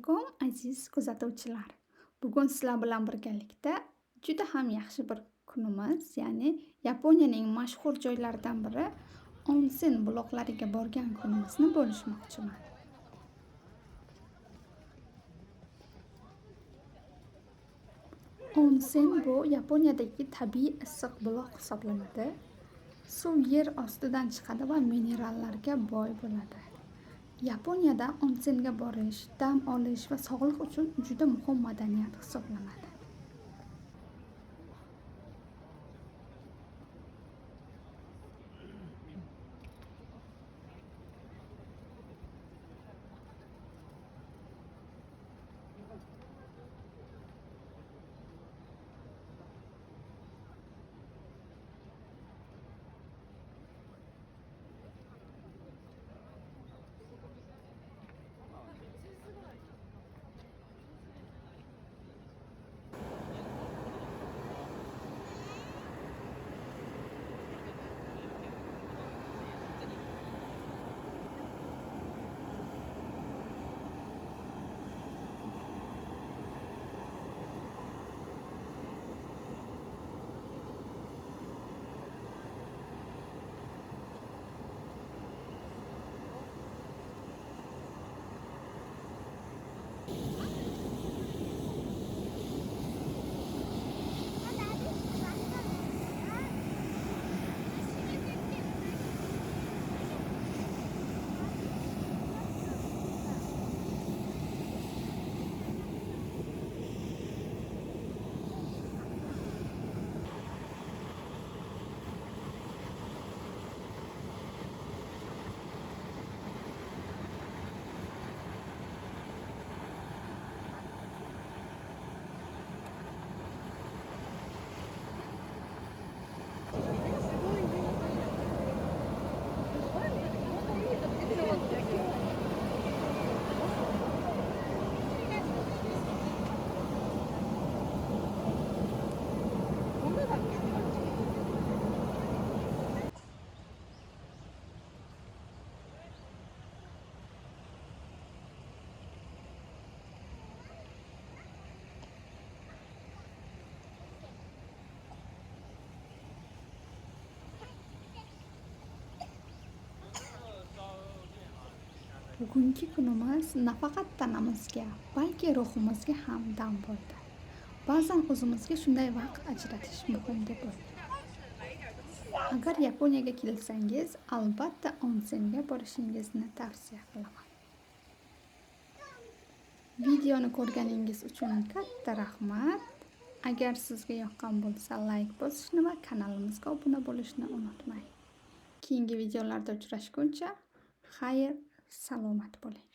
alaykum aziz kuzatuvchilar. Bugun sizlar bilan birgalikda juda ham yaxshi bir kunimiz, ya'ni Yaponiyaning mashhur joylaridan biri Onsen buloqlariga borgan kunimizni bo'lishmoqchiman. Onsen bu Yaponiyadagi tabiiy issiq buloq hisoblanadi. Suv yer ostidan chiqadi va minerallarga boy bo'ladi. Yaponiyada onsenga borish, dam olish va sog'liq uchun juda muhim madaniyat hisoblanadi. Bugungi kunimiz nafaqat tanamizga, balki ruhimizga ham dam bo'ldi. Ba'zan o'zimizga shunday vaqt ajratish muhim deb o'ylayman. Agar Yaponiyaga kelsangiz, albatta onsenga borishingizni tavsiya qilaman. Videoni ko'rganingiz uchun katta rahmat. Agar sizga yoqqan bo'lsa, like bosishni va kanalimizga obuna bo'lishni unutmang. Keyingi videolarda uchrashguncha, xayr, salomat bo'ling.